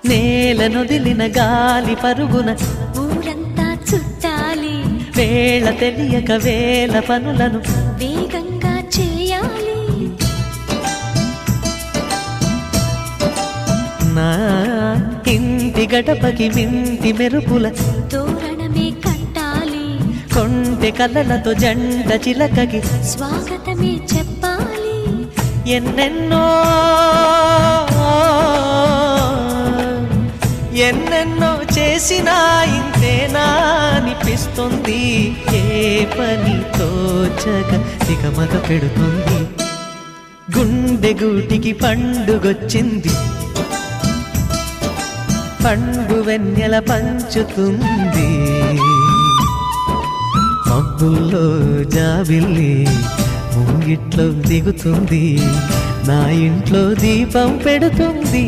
నేలనొదిలిన గాలి పరుగున ఊరంతా చుట్టాలి, వేళ తెలియక వేల పనులను వేగంగా చేయాలి. నా ఇంటి గడపకి మింటి మెరుపుల తోరణమే కట్టాలి, కొంటె కళ్ళలతో జంట చిలకకి స్వాగతమే చెప్పాలి. ఎన్నెన్నో ఎన్నెన్నో చేసినా ఇంతేనా అనిపిస్తుంది. ఏ పని తోచక దిగమగ పెడుతుంది. గుండె గూటికి పండుగొచ్చింది, పండు వెన్నెల పంచుతుంది. మబ్బుల్లో జాబిల్లి ముంగిట్లో దిగుతుంది, నా ఇంట్లో దీపం పెడుతుంది.